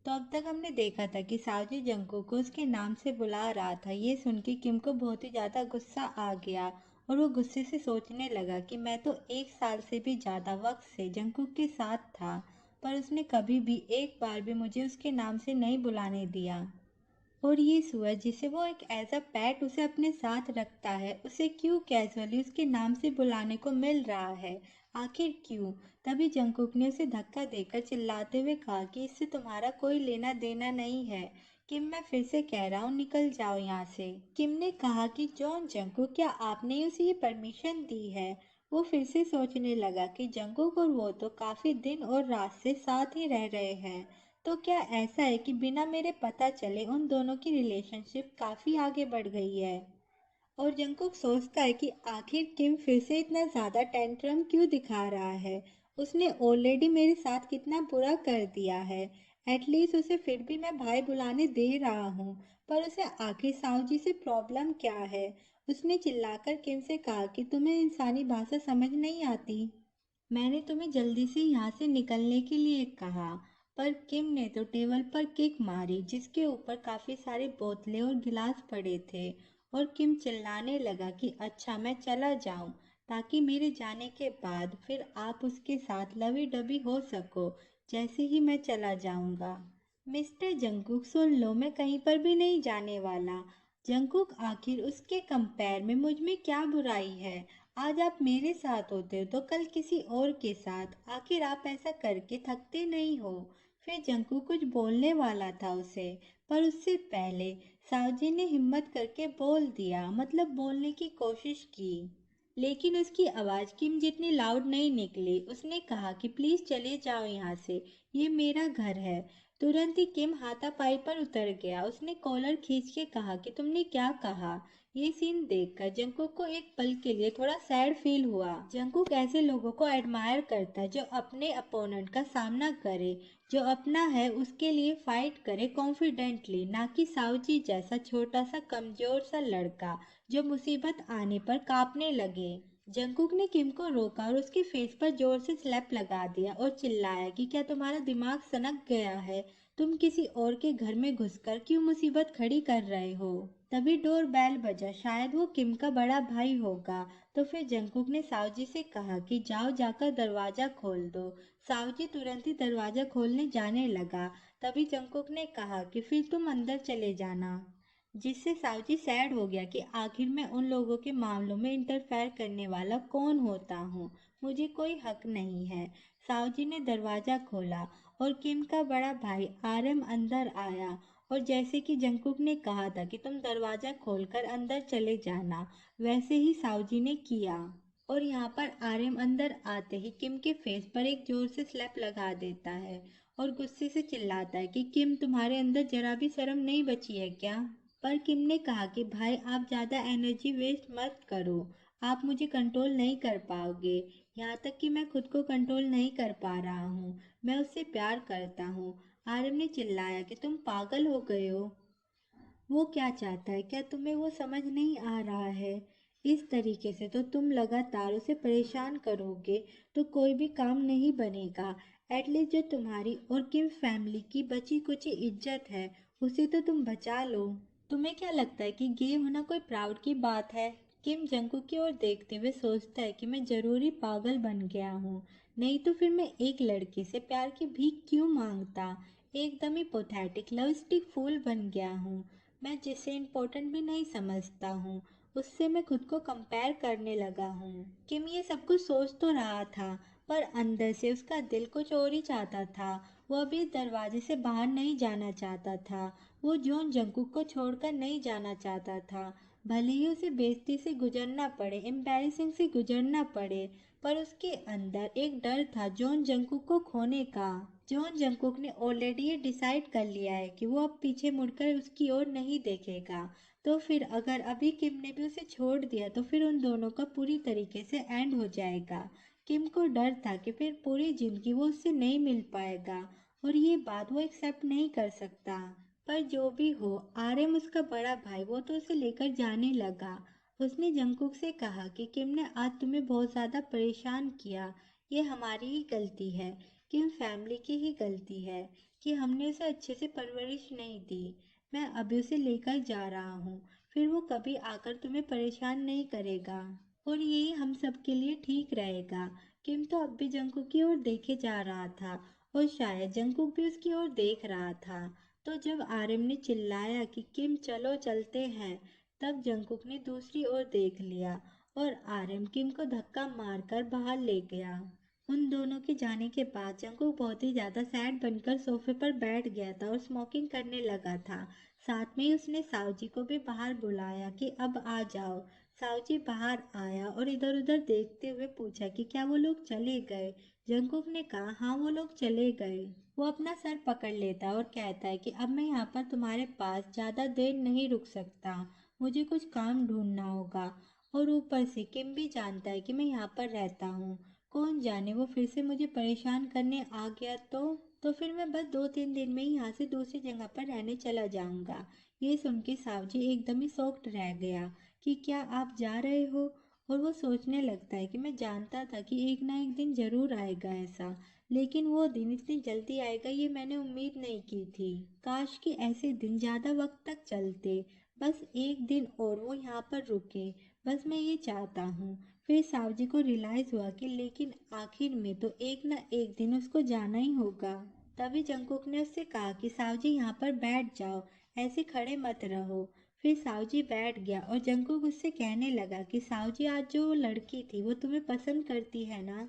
तो अब तक हमने देखा था कि सावजी जंगकुक को उसके नाम से बुला रहा था। ये सुन के किम को बहुत ही ज़्यादा गुस्सा आ गया और वो गुस्से से सोचने लगा कि मैं तो 1 साल से भी ज़्यादा वक्त से जंगकुक के साथ था, पर उसने कभी भी एक बार भी मुझे उसके नाम से नहीं बुलाने दिया। और ये सूअर जिसे वो एक एज अ पैट उसे अपने साथ रखता है, उसे क्यों कैजुअली उसके नाम से बुलाने को मिल रहा है? आखिर क्यों? तभी जंगकुक ने उसे धक्का देकर चिल्लाते हुए कहा कि इससे तुम्हारा कोई लेना देना नहीं है। किम, मैं फिर से कह रहा हूँ, निकल जाओ यहाँ से। किम ने कहा कि जॉन जंगकुक, क्या आपने ही उसे ये परमिशन दी है? वो फिर से सोचने लगा कि जंगकुक और वो तो काफी दिन और रात से साथ ही रह रहे हैं, तो क्या ऐसा है कि बिना मेरे पता चले उन दोनों की रिलेशनशिप काफ़ी आगे बढ़ गई है? और जंगकुक सोचता है कि आखिर किम फिर से इतना ज़्यादा टेंट्रम क्यों दिखा रहा है? उसने ऑलरेडी मेरे साथ कितना बुरा कर दिया है। एटलीस्ट उसे फिर भी मैं भाई बुलाने दे रहा हूँ, पर उसे आखिर साहू से प्रॉब्लम क्या है? उसने चिल्लाकर किम से कहा कि तुम्हें इंसानी भाषा समझ नहीं आती। मैंने तुम्हें जल्दी से यहाँ से निकलने के लिए कहा। पर किम ने तो टेबल पर किक मारी जिसके ऊपर काफी सारे बोतलें और गिलास पड़े थे, और किम चिल्लाने लगा कि अच्छा मैं चला जाऊं, ताकि मेरे जाने के बाद फिर आप उसके साथ लवी डबी हो सको जैसे ही मैं चला जाऊंगा। मिस्टर जंकुक, सुन लो, मैं कहीं पर भी नहीं जाने वाला। जंकुक, आखिर उसके कंपेयर में मुझ में क्या बुराई है? आज आप मेरे साथ होते हो तो कल किसी और के साथ। आखिर आप ऐसा करके थकते नहीं हो? फिर जंकू कुछ बोलने वाला था उसे, पर उससे पहले सावजी ने हिम्मत करके बोल दिया, मतलब बोलने की कोशिश की, लेकिन उसकी आवाज़ किम जितनी लाउड नहीं निकली। उसने कहा कि प्लीज़ चले जाओ यहाँ से, ये मेरा घर है। तुरंत ही किम हाथापाई पर उतर गया। उसने कॉलर खींच के कहा कि तुमने क्या कहा? ये सीन देखकर जंकुक को एक पल के लिए थोड़ा सैड फील हुआ। जंकुक ऐसे लोगों को एडमायर करता है जो अपने अपोनेंट का सामना करे, जो अपना है उसके लिए फाइट करे कॉन्फिडेंटली, ना कि साउजी जैसा छोटा सा कमजोर सा लड़का जो मुसीबत आने पर कांपने लगे। जंकुक ने किम को रोका और उसके फेस पर जोर से स्लैप लगा दिया और चिल्लाया कि क्या तुम्हारा दिमाग सनक गया है? तुम किसी और के घर में घुसकर क्यों मुसीबत खड़ी कर रहे हो? तभी डोर बेल बजा, शायद वो किम का बड़ा भाई होगा। तो फिर जंकुक ने सावजी से कहा कि जाओ, जाकर दरवाजा खोल दो। सावजी तुरंत ही दरवाजा खोलने जाने लगा। तभी जंकुक ने कहा कि फिर तुम अंदर चले जाना, जिससे सावजी सैड हो गया कि आखिर मैं उन लोगों के मामलों में इंटरफेयर करने वाला कौन होता हूँ? मुझे कोई हक नहीं है। सावजी ने दरवाजा खोला और किम का बड़ा भाई आरएम अंदर आया, और जैसे कि जंकुक ने कहा था कि तुम दरवाजा खोलकर अंदर चले जाना, वैसे ही सावजी ने किया। और यहाँ पर आर्यन अंदर आते ही किम के फेस पर एक जोर से स्लैप लगा देता है और गुस्से से चिल्लाता है कि किम, तुम्हारे अंदर जरा भी शर्म नहीं बची है क्या? पर किम ने कहा कि भाई, आप ज़्यादा एनर्जी वेस्ट मत करो, आप मुझे कंट्रोल नहीं कर पाओगे। यहाँ तक कि मैं खुद को कंट्रोल नहीं कर पा रहा हूँ। मैं उससे प्यार करता हूँ। आर्यन ने चिल्लाया कि तुम पागल हो गए हो। वो क्या चाहता है, क्या तुम्हें वो समझ नहीं आ रहा है? इस तरीके से तो तुम लगातार उसे परेशान करोगे तो कोई भी काम नहीं बनेगा। एटलीस्ट जो तुम्हारी और किम फैमिली की बची कुची इज्जत है, उसे तो तुम बचा लो। तुम्हें क्या लगता है कि गे होना कोई प्राउड की बात है? किम जंकुक की ओर देखते हुए सोचता है कि मैं जरूरी पागल बन गया हूँ, नहीं तो फिर मैं एक लड़की से प्यार की भीख क्यों मांगता? एकदम ही पोथेटिक लव स्टिक फूल बन गया हूँ। मैं जिसे इम्पोर्टेंट भी नहीं समझता हूँ, उससे मैं खुद को कंपेयर करने लगा हूँ। किम ये सब कुछ सोच तो रहा था, पर अंदर से उसका दिल कुछ और ही चाहता था। वो अभी इस दरवाजे से बाहर नहीं जाना चाहता था। वो जॉन जंकुक को छोड़कर नहीं जाना चाहता था, भले ही उसे बेइज्जती से गुजरना पड़े, एम्बैरेसिंग से गुजरना पड़े, पर उसके अंदर एक डर था जॉन जंकुक को खोने का। जॉन जंकुक ने ऑलरेडी ये डिसाइड कर लिया है कि वो अब पीछे मुड़कर उसकी ओर नहीं देखेगा। तो फिर अगर अभी किम ने भी उसे छोड़ दिया तो फिर उन दोनों का पूरी तरीके से एंड हो जाएगा। किम को डर था कि फिर पूरी जिंदगी वो उससे नहीं मिल पाएगा, और ये बात वो एक्सेप्ट नहीं कर सकता। पर जो भी हो, आर्यन उसका बड़ा भाई, वो तो उसे लेकर जाने लगा। उसने जंकुक से कहा कि किम ने आज तुम्हें बहुत ज़्यादा परेशान किया, ये हमारी ही गलती है, किम फैमिली की ही गलती है। कि हमने उसे अच्छे से परवरिश नहीं दी। मैं अभी उसे लेकर जा रहा हूँ, फिर वो कभी आकर तुम्हें परेशान नहीं करेगा और यही हम सब के लिए ठीक रहेगा। किम तो अब भी जंकुक की ओर देखे जा रहा था और शायद जंकुक भी उसकी ओर देख रहा था। तो जब आर्यन ने चिल्लाया कि किम चलो चलते हैं, तब जंकुक ने दूसरी ओर देख लिया और आर्यन किम को धक्का मारकर बाहर ले गया। उन दोनों के जाने के बाद जंकुक बहुत ही ज्यादा सैड बनकर सोफे पर बैठ गया था और स्मोकिंग करने लगा था। साथ में ही उसने सावजी को भी बाहर बुलाया कि अब आ जाओ। सावजी बाहर आया और इधर उधर देखते हुए पूछा कि क्या वो लोग चले गए। जंकुक ने कहा हाँ वो लोग चले गए। वो अपना सर पकड़ लेता है और कहता है कि अब मैं यहाँ पर तुम्हारे पास ज्यादा देर नहीं रुक सकता, मुझे कुछ काम ढूंढना होगा। और ऊपर से किम भी जानता है कि मैं यहाँ पर रहता हूँ, कौन जाने वो फिर से मुझे परेशान करने आ गया तो फिर मैं बस 2-3 दिन में ही यहाँ से दूसरी जगह पर रहने चला जाऊंगा। ये सुन के सावजी एकदम ही शॉक्ड रह गया कि क्या आप जा रहे हो। और वो सोचने लगता है कि मैं जानता था कि एक ना एक दिन जरूर आएगा ऐसा, लेकिन वो दिन इतनी जल्दी आएगा ये मैंने उम्मीद नहीं की थी। काश कि ऐसे दिन ज्यादा वक्त तक चलते, बस एक दिन और वो यहाँ पर रुके, बस मैं ये चाहता हूँ। फिर सावजी को रियलाइज हुआ कि लेकिन आखिर में तो एक ना एक दिन उसको जाना ही होगा। तभी जंकुक ने उससे कहा कि सावजी यहाँ पर बैठ जाओ, ऐसे खड़े मत रहो। फिर सावजी बैठ गया और जंकुक उससे कहने लगा कि सावजी आज जो वो लड़की थी वो तुम्हें पसंद करती है ना।